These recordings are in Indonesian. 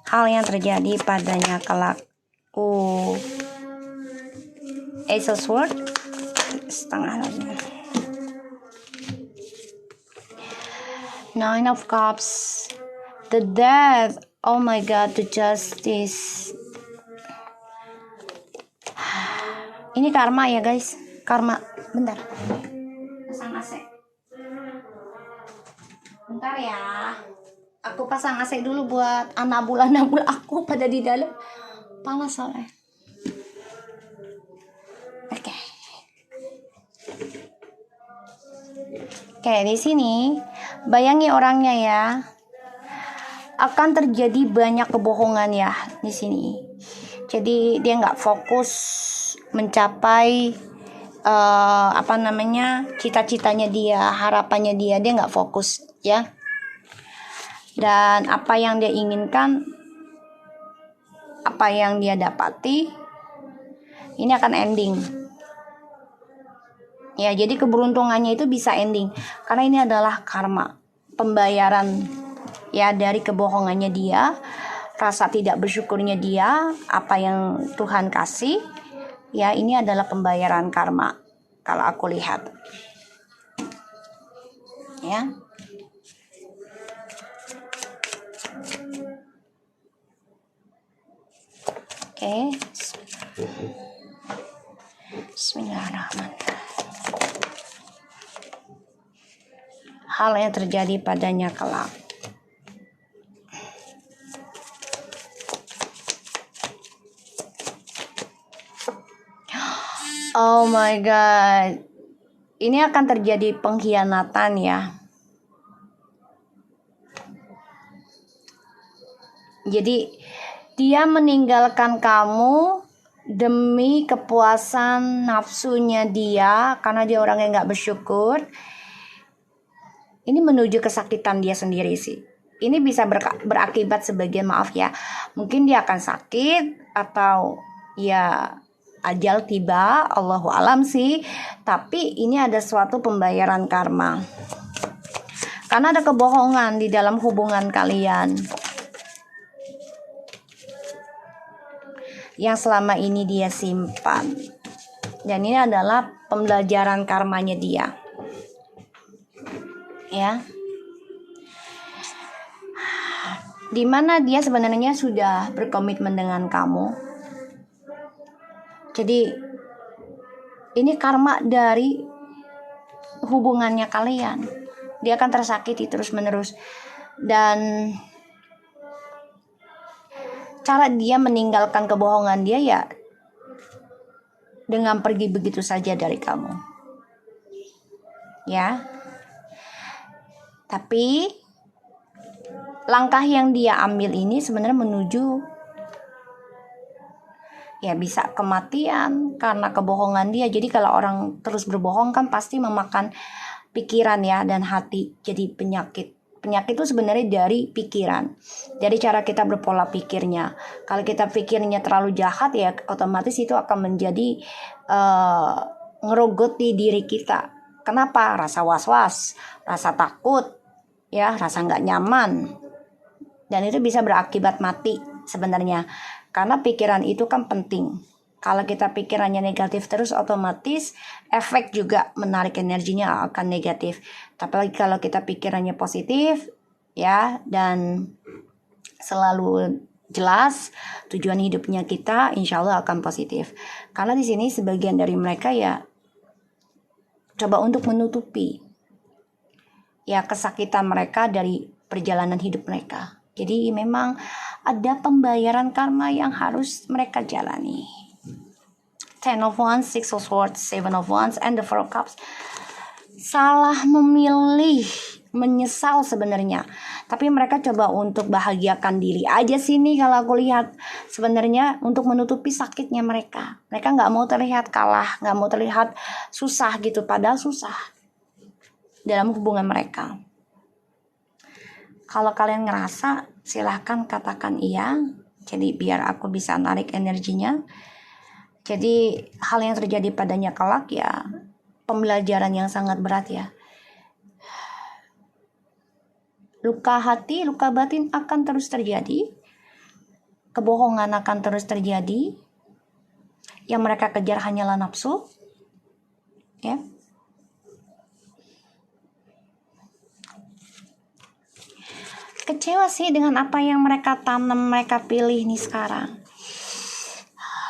hal yang terjadi padanya kelak. Ace of Swords setengah lagi. Nine of Cups, the Death. Oh my God, the Justice. Ini karma ya guys, karma. Bentar, pasang AC. Bentar ya, aku pasang AC dulu buat anabul aku pada di dalam. Panas soalnya. Oke, di sini bayangi orangnya ya. Akan terjadi banyak kebohongan ya di sini. Jadi dia nggak fokus mencapai cita-citanya dia, harapannya dia nggak fokus ya. Dan apa yang dia inginkan, apa yang dia dapati, ini akan ending. Ya, jadi keberuntungannya itu bisa ending karena ini adalah karma, pembayaran ya dari kebohongannya dia, rasa tidak bersyukurnya dia, apa yang Tuhan kasih. Ya, ini adalah pembayaran karma kalau aku lihat. Ya. Oke. Bismillahirrahmanirrahim. Hal yang terjadi padanya kelak. Oh my God. Ini akan terjadi pengkhianatan ya. Jadi dia meninggalkan kamu demi kepuasan nafsunya dia karena dia orang yang gak bersyukur. Ini menuju kesakitan dia sendiri sih. Ini bisa berakibat sebagian, maaf ya, mungkin dia akan sakit atau ya ajal tiba, Allahu alam sih. Tapi ini ada suatu pembayaran karma karena ada kebohongan di dalam hubungan kalian yang selama ini dia simpan. Dan ini adalah pembelajaran karmanya dia. Ya. Dimana dia sebenarnya sudah berkomitmen dengan kamu. Jadi ini karma dari hubungannya kalian. Dia akan tersakiti terus menerus. Dan cara dia meninggalkan kebohongan dia ya dengan pergi begitu saja dari kamu. Ya. Tapi langkah yang dia ambil ini sebenarnya menuju ya bisa kematian karena kebohongan dia. Jadi kalau orang terus berbohong kan pasti memakan pikiran ya dan hati, jadi penyakit. Penyakit itu sebenarnya dari pikiran, dari cara kita berpola pikirnya. Kalau kita pikirnya terlalu jahat ya otomatis itu akan menjadi ngerogoti diri kita. Kenapa? Rasa was-was, rasa takut, ya rasa nggak nyaman. Dan itu bisa berakibat mati sebenarnya. Karena pikiran itu kan penting. Kalau kita pikirannya negatif terus otomatis efek juga menarik energinya akan negatif. Tapi lagi kalau kita pikirannya positif ya dan selalu jelas tujuan hidupnya kita, insya Allah akan positif. Karena di sini sebagian dari mereka ya coba untuk menutupi ya kesakitan mereka dari perjalanan hidup mereka. Jadi memang ada pembayaran karma yang harus mereka jalani. 10 of Wands, 6 of Swords, 7 of Wands, and the 4 of Cups. Salah memilih, menyesal sebenarnya. Tapi mereka coba untuk bahagiakan diri aja sini kalau aku lihat. Sebenarnya untuk menutupi sakitnya mereka. Mereka gak mau terlihat kalah, gak mau terlihat susah gitu. Padahal susah dalam hubungan mereka. Kalau kalian ngerasa, silahkan katakan iya. Jadi biar aku bisa narik energinya. Jadi hal yang terjadi padanya kelak ya pembelajaran yang sangat berat ya. Luka hati, luka batin akan terus terjadi. kebohongan akan terus terjadi. Yang mereka kejar hanyalah nafsu, ya. Kecewa sih dengan apa yang mereka tanam, mereka pilih nih sekarang.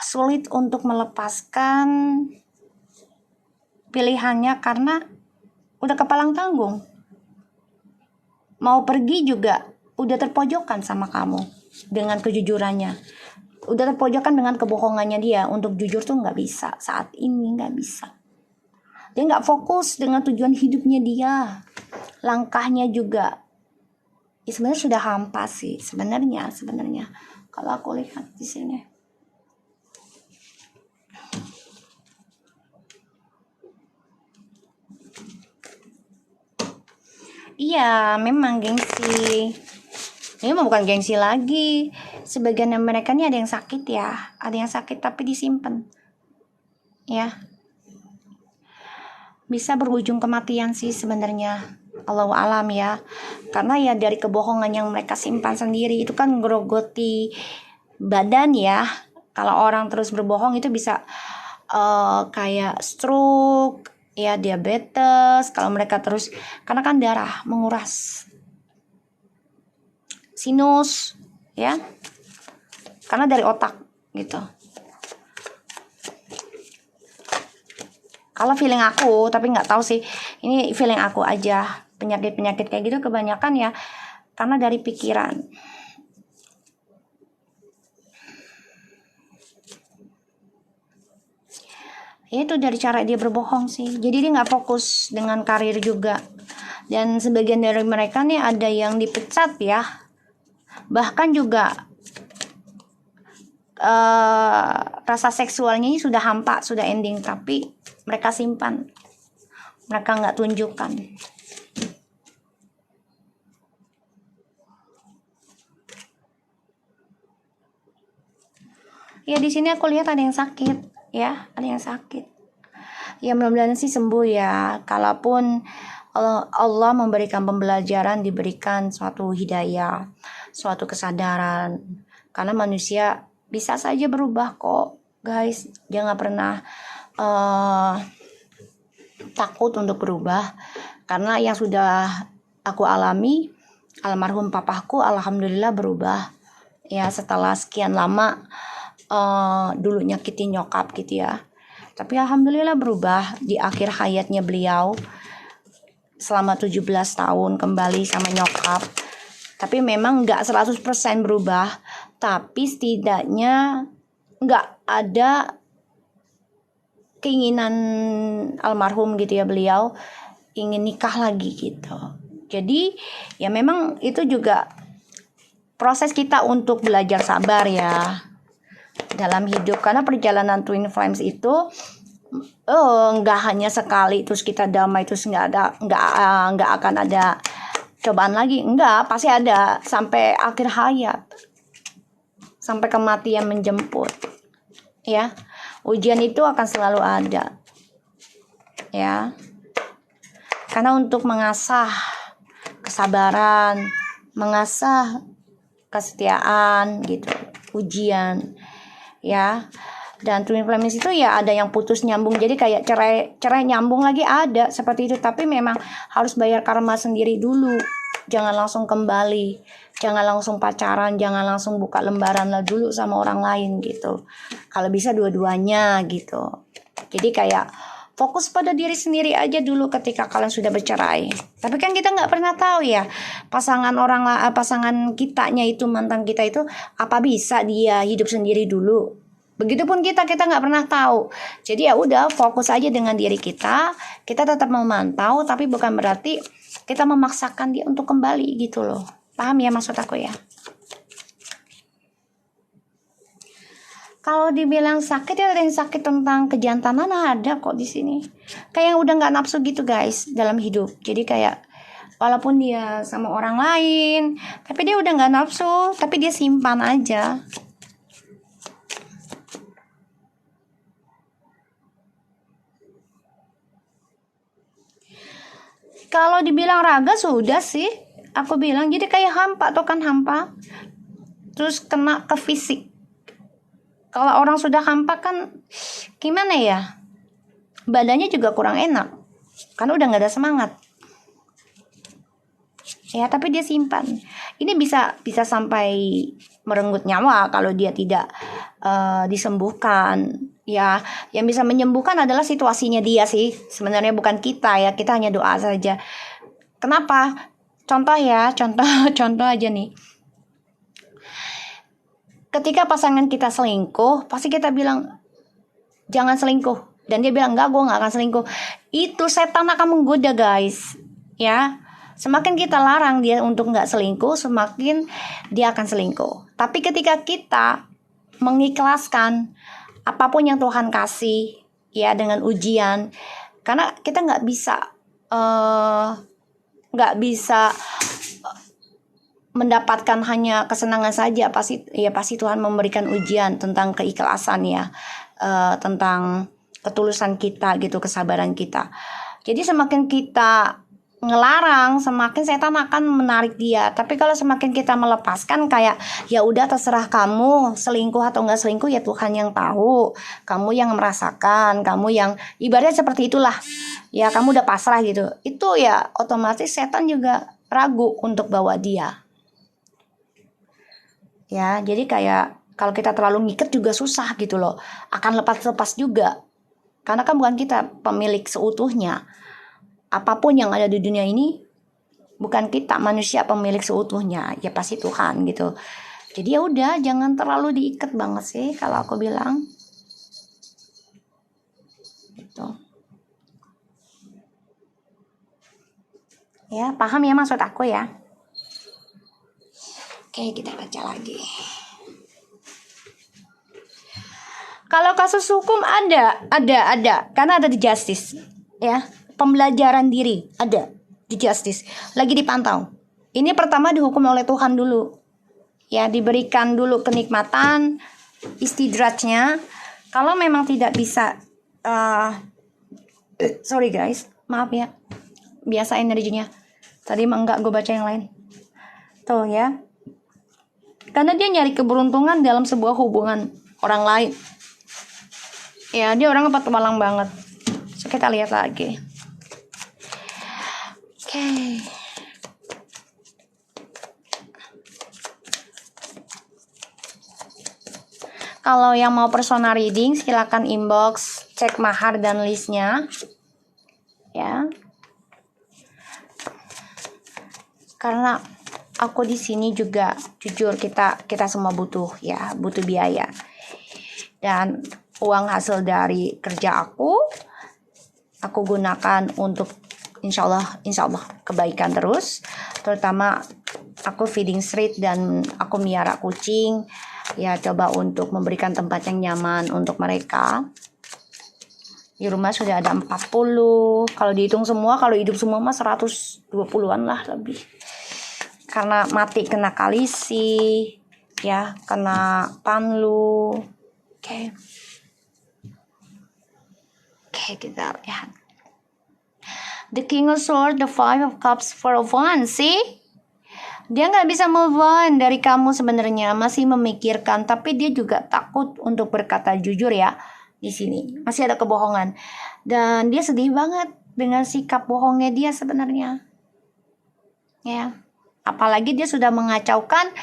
Sulit untuk melepaskan pilihannya karena udah kepalang tanggung. Mau pergi juga udah terpojokkan sama kamu dengan kejujurannya. Udah terpojokkan dengan kebohongannya dia. Untuk jujur tuh nggak bisa, saat ini nggak bisa. Dia nggak fokus dengan tujuan hidupnya dia. Langkahnya juga ya sebenarnya sudah hampa sih sebenarnya kalau aku lihat di sini. Iya, memang gengsi. Ini mah bukan gengsi lagi. Sebagian dari mereka nih ada yang sakit ya, ada yang sakit tapi disimpan. Ya, bisa berujung kematian sih sebenarnya. Allahu alam ya. Karena ya dari kebohongan yang mereka simpan sendiri itu kan ngerogoti badan ya. Kalau orang terus berbohong itu bisa kayak stroke, ya diabetes. Kalau mereka terus, karena kan darah menguras sinus, ya. Karena dari otak gitu. Kalau feeling aku, tapi nggak tahu sih. Ini feeling aku aja. Penyakit-penyakit kayak gitu kebanyakan ya karena dari pikiran. Ya itu dari cara dia berbohong sih. Jadi dia nggak fokus dengan karir juga. Dan sebagian dari mereka nih ada yang dipecat ya. Bahkan juga rasa seksualnya ini sudah hampa, sudah ending, tapi mereka simpan. Mereka nggak tunjukkan. Ya di sini aku lihat ada yang sakit, ya ada yang sakit. Ya mudah-mudahan sih sembuh ya. Kalaupun Allah memberikan pembelajaran, diberikan suatu hidayah, suatu kesadaran. Karena manusia bisa saja berubah kok, guys. Jangan pernah takut untuk berubah. Karena yang sudah aku alami, almarhum papaku alhamdulillah berubah. Ya setelah sekian lama dulu nyakitin nyokap gitu ya. Tapi alhamdulillah berubah di akhir hayatnya beliau. Selama 17 tahun kembali sama nyokap. Tapi memang gak 100% berubah. Tapi setidaknya gak ada keinginan almarhum gitu ya beliau ingin nikah lagi gitu. Jadi ya memang itu juga proses kita untuk belajar sabar ya dalam hidup. Karena perjalanan Twin Flames itu nggak hanya sekali terus kita damai terus nggak akan ada cobaan lagi, nggak, pasti ada sampai akhir hayat, sampai kematian menjemput ya. Ujian itu akan selalu ada ya, karena untuk mengasah kesabaran, mengasah kesetiaan gitu, ujian ya. Dan Twin Flames itu ya ada yang putus nyambung, jadi kayak cerai nyambung lagi ada seperti itu. Tapi memang harus bayar karma sendiri dulu, jangan langsung kembali, jangan langsung pacaran, jangan langsung buka lembaran lah dulu sama orang lain gitu. Kalau bisa dua-duanya gitu. Jadi kayak fokus pada diri sendiri aja dulu ketika kalian sudah bercerai. Tapi kan kita nggak pernah tahu ya pasangan kitanya itu, mantan kita itu, apa bisa dia hidup sendiri dulu. Begitupun kita nggak pernah tahu. Jadi ya udah fokus aja dengan diri kita. Kita tetap memantau, tapi bukan berarti kita memaksakan dia untuk kembali gitu loh. Paham ya maksud aku ya? Kalau dibilang sakit ya ada yang sakit tentang kejantanan, ada kok di sini. Kayak yang udah nggak nafsu gitu guys dalam hidup. Jadi kayak walaupun dia sama orang lain, tapi dia udah nggak nafsu, tapi dia simpan aja. Kalau dibilang raga sudah sih, aku bilang jadi kayak hampa, atau kan hampa. terus kena ke fisik. Kalau orang sudah hampa kan gimana ya, badannya juga kurang enak karena udah nggak ada semangat ya. Tapi dia simpan ini bisa sampai merenggut nyawa kalau dia tidak disembuhkan ya. Yang bisa menyembuhkan adalah situasinya dia sih sebenarnya, bukan kita ya, kita hanya doa saja. Kenapa? Contoh ya, contoh aja nih. Ketika pasangan kita selingkuh, pasti kita bilang jangan selingkuh, dan dia bilang enggak, gue nggak akan selingkuh. Itu setan akan menggoda guys ya. Semakin kita larang dia untuk nggak selingkuh, semakin dia akan selingkuh. Tapi ketika kita mengikhlaskan apapun yang Tuhan kasih ya dengan ujian, karena kita nggak bisa mendapatkan hanya kesenangan saja, pasti Tuhan memberikan ujian tentang keikhlasan ya, tentang ketulusan kita gitu, kesabaran kita. Jadi semakin kita ngelarang, semakin setan akan menarik dia. Tapi kalau semakin kita melepaskan, kayak ya udah terserah kamu selingkuh atau nggak selingkuh, ya Tuhan yang tahu, kamu yang merasakan, kamu yang ibaratnya seperti itulah ya, kamu udah pasrah gitu. Itu ya otomatis setan juga ragu untuk bawa dia ya. Jadi kayak kalau kita terlalu ngikat juga susah gitu loh, akan lepas juga, karena kan bukan kita pemilik seutuhnya. Apapun yang ada di dunia ini bukan kita manusia pemilik seutuhnya, ya pasti Tuhan gitu. Jadi ya udah, jangan terlalu diikat banget sih kalau aku bilang gitu. Ya, paham ya maksud aku ya. Oke, kita baca lagi. Kalau kasus hukum ada, karena ada di justice ya. Pembelajaran diri ada di justice, lagi dipantau. Ini pertama dihukum oleh Tuhan dulu ya, diberikan dulu kenikmatan istidrajnya. Kalau memang tidak bisa, sorry guys, maaf ya, biasa energinya. Tadi enggak, gue baca yang lain tuh ya. Karena dia nyari keberuntungan dalam sebuah hubungan orang lain ya, dia orang petualang banget. So, kita lihat lagi. Oke. Kalau yang mau personal reading, silakan inbox, cek mahar dan listnya ya. Karena aku di sini juga jujur, kita semua butuh biaya, dan uang hasil dari kerja aku gunakan untuk insya Allah kebaikan terus. Terutama aku feeding street dan aku miara kucing ya, coba untuk memberikan tempat yang nyaman untuk mereka. Di rumah sudah ada 40, kalau dihitung semua, kalau hidup semua mah 120-an lah lebih. Karena mati kena kalisi ya, kena panlu. Oke, kita lihat. The King of Swords, the Five of Cups for a one, see? Dia nggak bisa move on dari kamu sebenarnya, masih memikirkan, tapi dia juga takut untuk berkata jujur ya. Di sini masih ada kebohongan, dan dia sedih banget dengan sikap bohongnya dia sebenarnya. Ya, apalagi dia sudah mengacaukan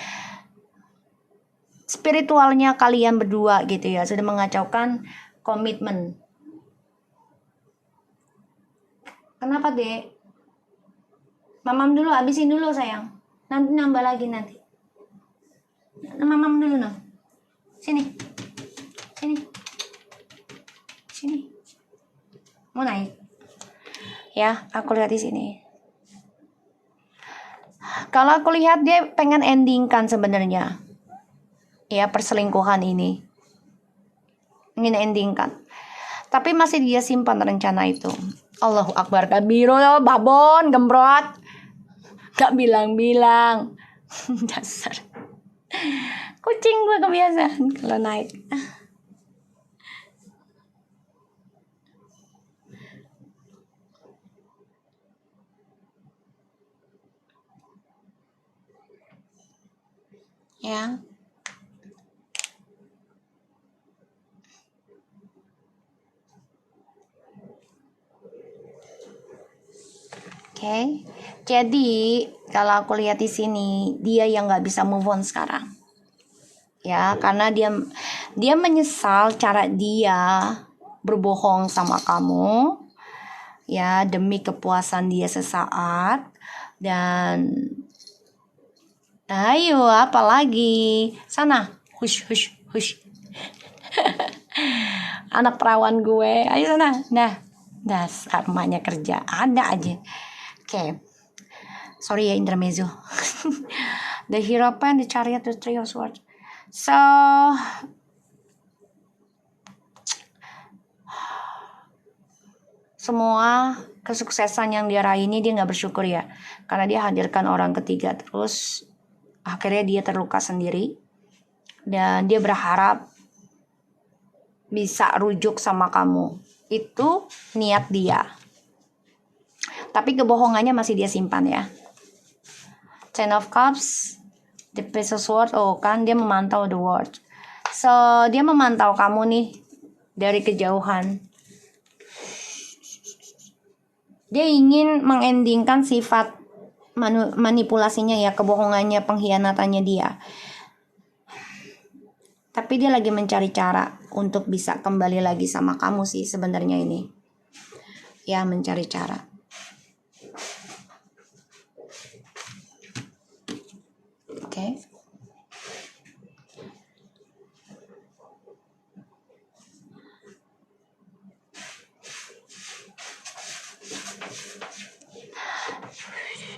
spiritualnya kalian berdua gitu ya, sudah mengacaukan komitmen. Kenapa, Dek? Mamam dulu, habisin dulu sayang. Nanti nambah lagi nanti. Mamam dulu no. Sini. Mau naik? Ya, aku lihat di sini. Kalau aku lihat dia pengen endingkan sebenarnya. Ya, perselingkuhan ini. Ingin endingkan. Tapi masih dia simpan rencana itu. Allahu Akbar kabiro, babon, gembrot. Gak bilang-bilang. Dasar. Kucing gue kebiasaan kalau naik. Ya. Oke. Jadi kalau aku lihat di sini, dia yang nggak bisa move on sekarang. Ya, karena dia menyesal cara dia berbohong sama kamu. Ya, demi kepuasan dia sesaat. Dan ayo apalagi? Sana, hush hush hush. Anak perawan gue, ayo sana. Nah, dasar emaknya kerja, ada aja. Oke. Sorry ya intermezzo. The Hierophant, the Chariot, the Three of Swords. So semua kesuksesan yang dia raih ini dia nggak bersyukur ya, karena dia hadirkan orang ketiga terus akhirnya dia terluka sendiri dan dia berharap bisa rujuk sama kamu. Itu niat dia, tapi kebohongannya masih dia simpan ya. Ten of Cups, the Page of Swords, oh kan dia memantau the world. So dia memantau kamu nih dari kejauhan. Dia ingin mengendingkan sifat manipulasinya ya, kebohongannya, pengkhianatannya dia. Tapi dia lagi mencari cara untuk bisa kembali lagi sama kamu sih sebenarnya ini. Ya, mencari cara. Oke.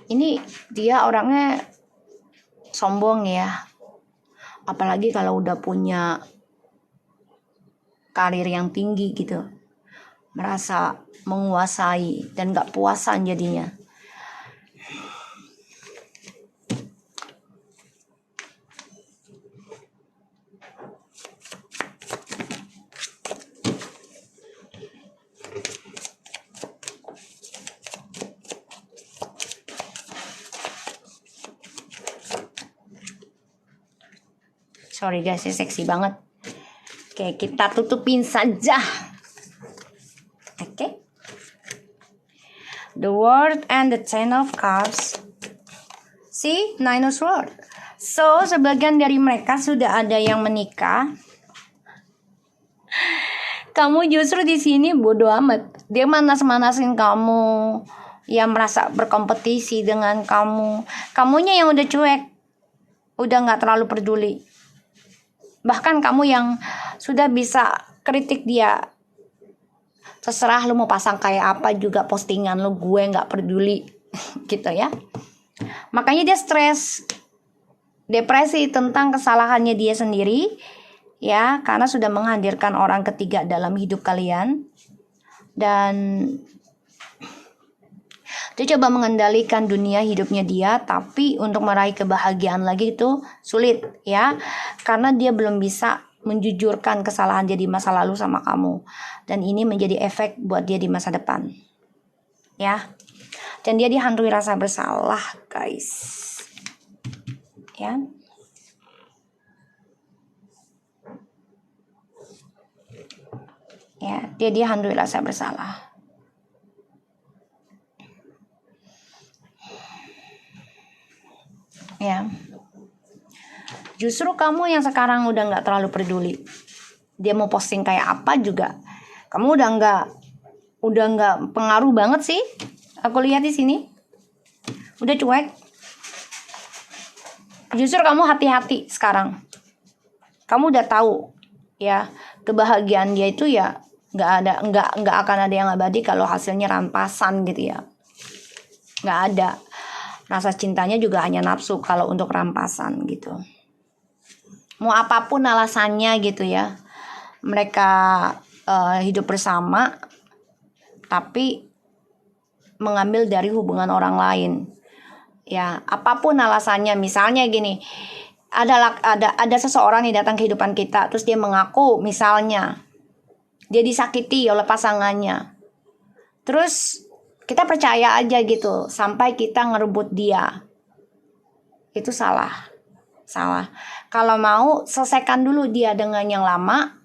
Ini dia orangnya sombong ya. Apalagi kalau udah punya karir yang tinggi gitu. Merasa menguasai dan gak puasan jadinya. Sorry guys, seksi banget. Oke, kita tutupin saja. Oke. The World and the Ten of Cups. See, Nine of Swords. So, sebagian dari mereka sudah ada yang menikah. Kamu justru di sini bodoh amat. Dia manas-manasin kamu, yang merasa berkompetisi dengan kamu. Kamunya yang udah cuek, udah nggak terlalu peduli. Bahkan kamu yang sudah bisa kritik dia. Terserah lu mau pasang kayak apa juga postingan lu, gue nggak peduli. Gitu ya. Makanya dia stres, depresi tentang kesalahannya dia sendiri. Ya, karena sudah menghadirkan orang ketiga dalam hidup kalian. Dan dia coba mengendalikan dunia hidupnya dia, tapi untuk meraih kebahagiaan lagi itu sulit ya, karena dia belum bisa menjujurkan kesalahan dia di masa lalu sama kamu, dan ini menjadi efek buat dia di masa depan ya. Dan dia dihantui rasa bersalah guys ya. Ya, dia dihantui rasa bersalah. Ya, justru kamu yang sekarang udah nggak terlalu peduli. Dia mau posting kayak apa juga, kamu udah nggak pengaruh banget sih. Aku lihat di sini, udah cuek. Justru kamu hati-hati sekarang. Kamu udah tahu ya, kebahagiaan dia itu ya nggak akan ada yang abadi kalau hasilnya rampasan gitu ya. Nggak ada. Rasa cintanya juga hanya nafsu kalau untuk rampasan gitu. Mau apapun alasannya gitu ya, mereka hidup bersama tapi mengambil dari hubungan orang lain ya, apapun alasannya. Misalnya gini, ada seseorang yang datang ke kehidupan kita, terus dia mengaku misalnya dia disakiti oleh pasangannya, terus kita percaya aja gitu sampai kita ngerebut dia. Itu salah. Kalau mau selesaikan dulu dia dengan yang lama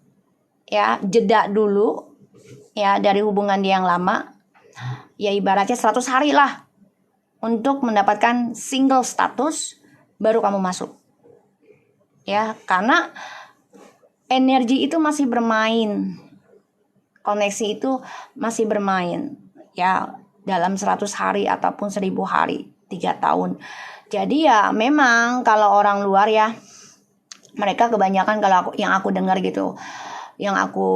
ya, jeda dulu ya dari hubungan dia yang lama. Ya ibaratnya 100 hari lah. untuk mendapatkan single status, baru kamu masuk. Ya, karena energi itu masih bermain. Koneksi itu masih bermain. Ya, dalam 100 hari ataupun 1000 hari, 3 tahun. Jadi ya memang kalau orang luar ya, mereka kebanyakan kalau yang aku dengar gitu, yang aku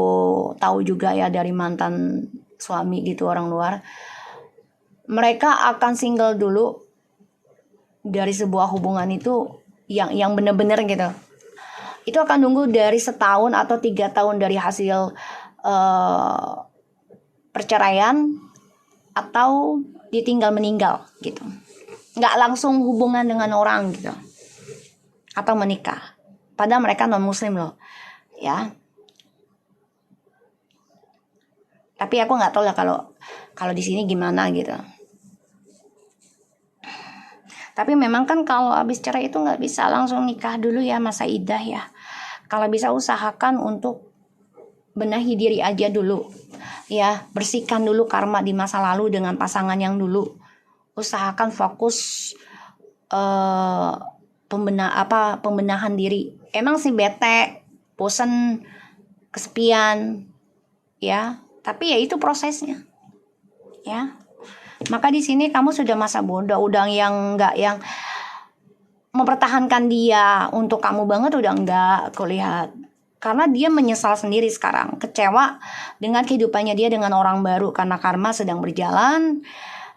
tahu juga ya dari mantan suami gitu orang luar, mereka akan single dulu dari sebuah hubungan itu yang benar-benar gitu. Itu akan nunggu dari setahun atau 3 tahun dari hasil perceraian atau ditinggal meninggal gitu. Nggak langsung hubungan dengan orang gitu atau menikah. Padahal mereka non muslim loh, ya. Tapi aku nggak tahu lah kalau di sini gimana gitu. Tapi memang kan kalau habis cerai itu nggak bisa langsung nikah dulu ya, masa iddah ya. Kalau bisa usahakan untuk benahi diri aja dulu, ya, bersihkan dulu karma di masa lalu dengan pasangan yang dulu. Usahakan fokus pembenahan diri. Emang sih bete, bosen, kesepian, ya. Tapi ya itu prosesnya, ya. Maka di sini kamu sudah masa bodoh, udah yang nggak yang mempertahankan dia untuk kamu banget, udah enggak, aku lihat. Karena dia menyesal sendiri sekarang, kecewa dengan kehidupannya dia dengan orang baru karena karma sedang berjalan.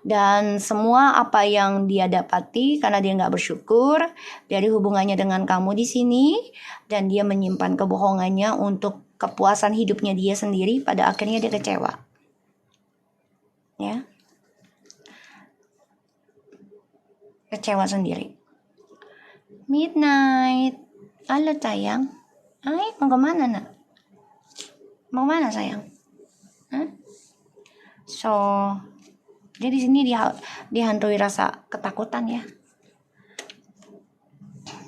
Dan semua apa yang dia dapati karena dia nggak bersyukur dari hubungannya dengan kamu di sini, dan dia menyimpan kebohongannya untuk kepuasan hidupnya dia sendiri, pada akhirnya dia kecewa, ya, kecewa sendiri. Midnight, halo sayang, mau kemana nak? Mau kemana sayang? So dia di sini dihantui rasa ketakutan ya.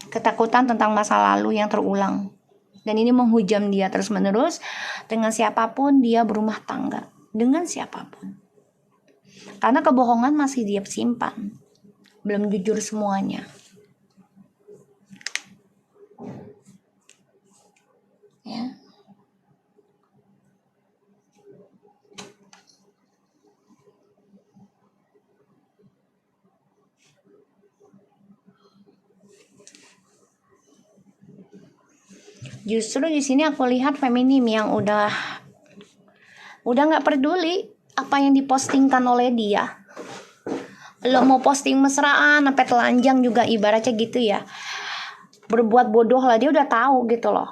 Ketakutan tentang masa lalu yang terulang. Dan ini menghujam dia terus-menerus. Dengan siapapun dia berumah tangga. Dengan siapapun. Karena kebohongan masih dia simpan. Belum jujur semuanya. Ya. Justru di sini aku lihat feminim yang udah nggak peduli apa yang dipostingkan oleh dia. Lo mau posting mesraan sampai telanjang juga ibaratnya gitu ya. Berbuat bodoh lah, dia udah tahu gitu loh.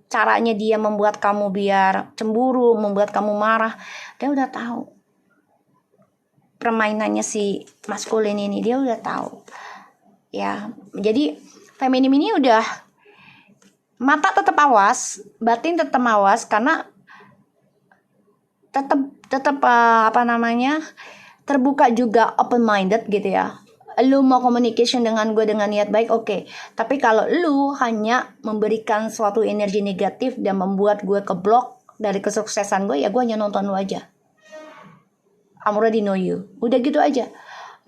Caranya dia membuat kamu biar cemburu, membuat kamu marah, dia udah tahu. Permainannya si maskulin ini dia udah tahu. Ya, jadi feminim ini udah mata tetap awas, batin tetap awas, karena tetap terbuka juga, open minded gitu ya. Lu mau communication dengan gue dengan niat baik, oke. Tapi kalau lu hanya memberikan suatu energi negatif dan membuat gue keblok dari kesuksesan gue, ya gue hanya nonton lu aja. I'm already know you. Udah gitu aja.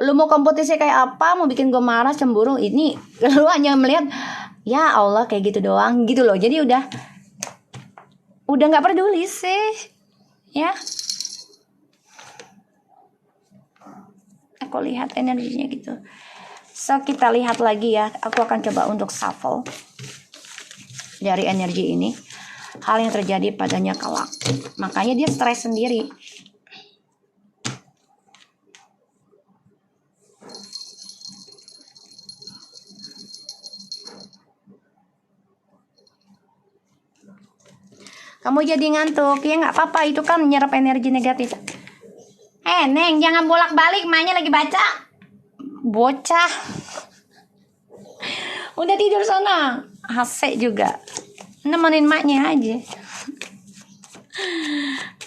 Lu mau kompetisi kayak apa, mau bikin gue marah, cemburu, ini lu hanya melihat, ya Allah kayak gitu doang gitu loh. Jadi udah nggak peduli sih, ya. Aku lihat energinya gitu. So kita lihat lagi ya. Aku akan coba untuk shuffle dari energi ini. Hal yang terjadi padanya kelak. Makanya dia stres sendiri. Kamu jadi ngantuk, ya nggak apa-apa, itu kan menyerap energi negatif. Neng, jangan bolak-balik, mainnya lagi baca. Bocah. Udah tidur sana. Hasek juga. Nemenin maknya aja.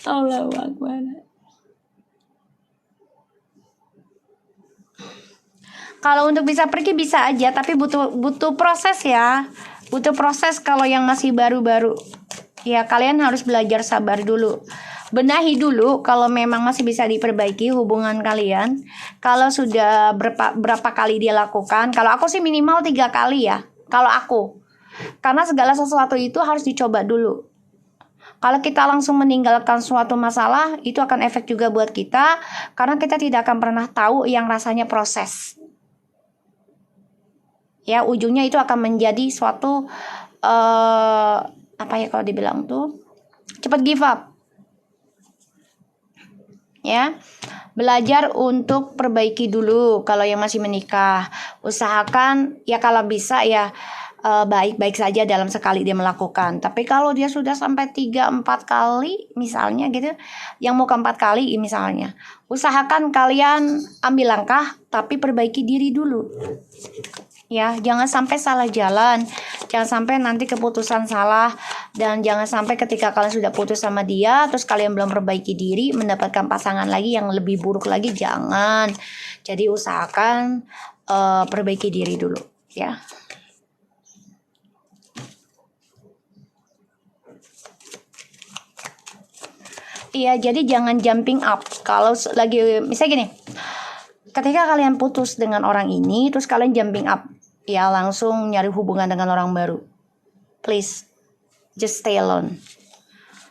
Allahu Akbar. Kalau untuk bisa pergi bisa aja, tapi butuh proses ya. Butuh proses kalau yang masih baru-baru. Ya kalian harus belajar sabar dulu. benahi dulu kalau memang masih bisa diperbaiki hubungan kalian. Kalau sudah berapa kali dia lakukan, kalau aku sih minimal 3 kali ya. Kalau aku, karena segala sesuatu itu harus dicoba dulu. Kalau kita langsung meninggalkan suatu masalah, itu akan efek juga buat kita, karena kita tidak akan pernah tahu yang rasanya proses. Ya, ujungnya itu akan menjadi suatu apa ya kalau dibilang tuh, cepat give up. Ya, belajar untuk perbaiki dulu kalau yang masih menikah. Usahakan ya kalau bisa ya baik-baik saja dalam sekali dia melakukan. Tapi kalau dia sudah sampai 3-4 kali misalnya gitu, yang mau keempat kali misalnya, usahakan kalian ambil langkah tapi perbaiki diri dulu. Ya, jangan sampai salah jalan, jangan sampai nanti keputusan salah, dan jangan sampai ketika kalian sudah putus sama dia, terus kalian belum perbaiki diri, mendapatkan pasangan lagi yang lebih buruk lagi, jangan. Jadi usahakan perbaiki diri dulu, ya. Iya, jadi jangan jumping up. Kalau lagi, misalnya gini, ketika kalian putus dengan orang ini, terus kalian jumping up, ya langsung nyari hubungan dengan orang baru. Please, just stay alone.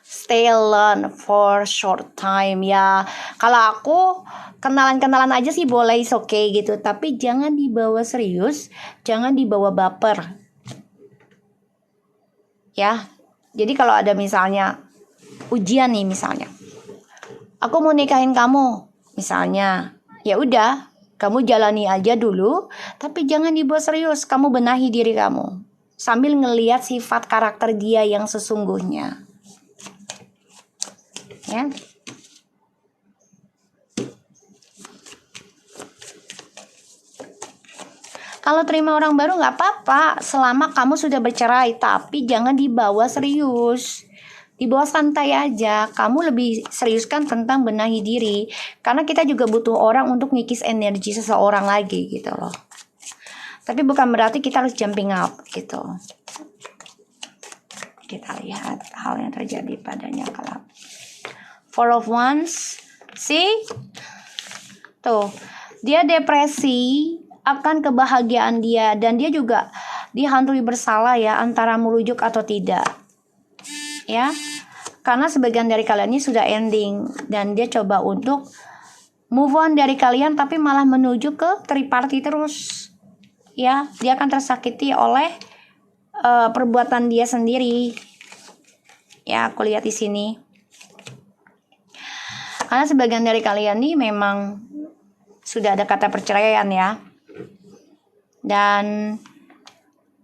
Stay alone for short time ya. Kalau aku kenalan-kenalan aja sih boleh, is okay gitu. Tapi jangan dibawa serius, jangan dibawa baper. Ya. Jadi kalau ada misalnya ujian nih misalnya, aku mau nikahin kamu misalnya, ya udah, kamu jalani aja dulu, tapi jangan dibawa serius. Kamu benahi diri kamu sambil ngelihat sifat karakter dia yang sesungguhnya. Ya. Kalau terima orang baru nggak apa-apa selama kamu sudah bercerai, tapi jangan dibawa serius. Dibawa santai aja. Kamu lebih seriuskan tentang benahi diri, karena kita juga butuh orang untuk ngikis energi seseorang lagi gitu loh. Tapi bukan berarti kita harus jumping up gitu. Kita lihat hal yang terjadi padanya kalau Four of Wands. See? Tuh, dia depresi akan kebahagiaan dia, dan dia juga dihantui bersalah ya, antara merujuk atau tidak. Ya. Karena sebagian dari kalian ini sudah ending, dan dia coba untuk move on dari kalian, tapi malah menuju ke triparty terus. Ya, dia akan tersakiti oleh perbuatan dia sendiri. Ya, aku lihat di sini. Karena sebagian dari kalian nih memang sudah ada kata perceraian ya. Dan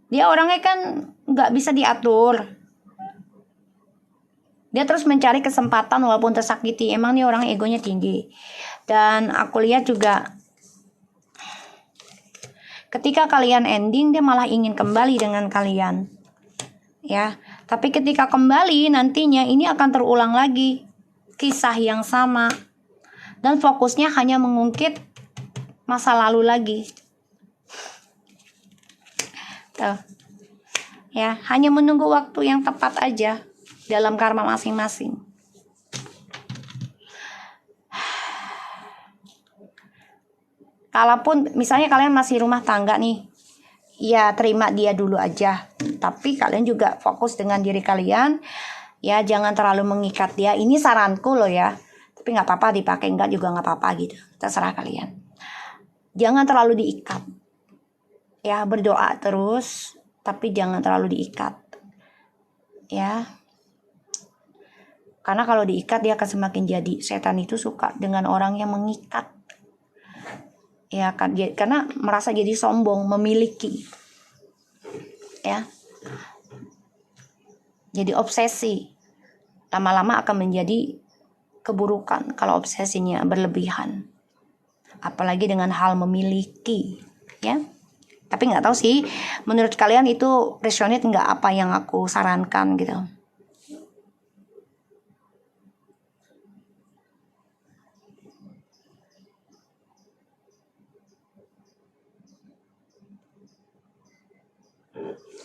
dia orangnya kan nggak bisa diatur. Dia terus mencari kesempatan walaupun tersakiti. Emang nih orang egonya tinggi. Dan aku lihat juga ketika kalian ending, dia malah ingin kembali dengan kalian. Ya, tapi ketika kembali nantinya ini akan terulang lagi kisah yang sama, dan fokusnya hanya mengungkit masa lalu lagi. Tuh. Ya, hanya menunggu waktu yang tepat aja dalam karma masing-masing. Kalaupun misalnya kalian masih rumah tangga nih, ya terima dia dulu aja. Tapi kalian juga fokus dengan diri kalian. Ya, jangan terlalu mengikat dia. Ini saranku loh ya. Tapi nggak apa-apa dipakai, enggak juga nggak apa-apa gitu. Terserah kalian. Jangan terlalu diikat. Ya, berdoa terus, tapi jangan terlalu diikat. Ya. Karena kalau diikat dia akan semakin jadi. Setan itu suka dengan orang yang mengikat. Ya kan, karena merasa jadi sombong, memiliki. Ya. Jadi obsesi. Lama-lama akan menjadi keburukan kalau obsesinya berlebihan. Apalagi dengan hal memiliki, ya. Tapi nggak tahu sih, menurut kalian itu resonate nggak apa yang aku sarankan gitu.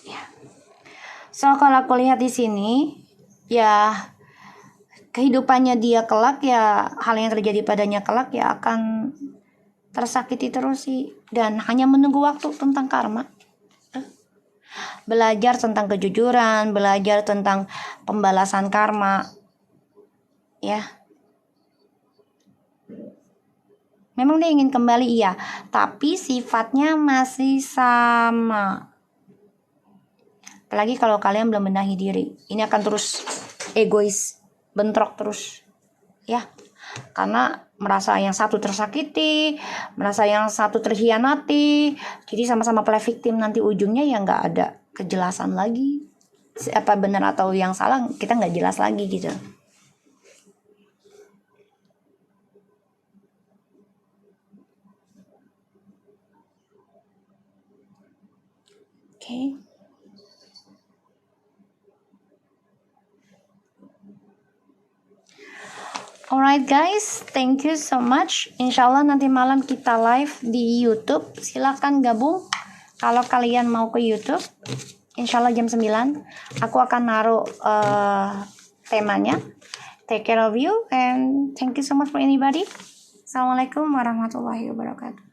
Ya. So kalau aku lihat di sini, ya kehidupannya dia kelak ya, hal yang terjadi padanya kelak ya akan tersakiti terus sih, dan hanya menunggu waktu tentang karma. Belajar tentang kejujuran, belajar tentang pembalasan karma, ya. Memang dia ingin kembali, iya, tapi sifatnya masih sama. Apalagi kalau kalian belum benahi diri, ini akan terus egois, bentrok terus, ya. Karena merasa yang satu tersakiti, merasa yang satu terhianati, jadi sama-sama play victim, nanti ujungnya ya nggak ada kejelasan lagi. Apa benar atau yang salah kita nggak jelas lagi gitu. Oke. Alright guys, thank you so much. Insya Allah nanti malam kita live di YouTube. Silahkan gabung kalau kalian mau ke YouTube. Insya Allah jam 9 aku akan naruh temanya. Take care of you and thank you so much for anybody. Assalamualaikum warahmatullahi wabarakatuh.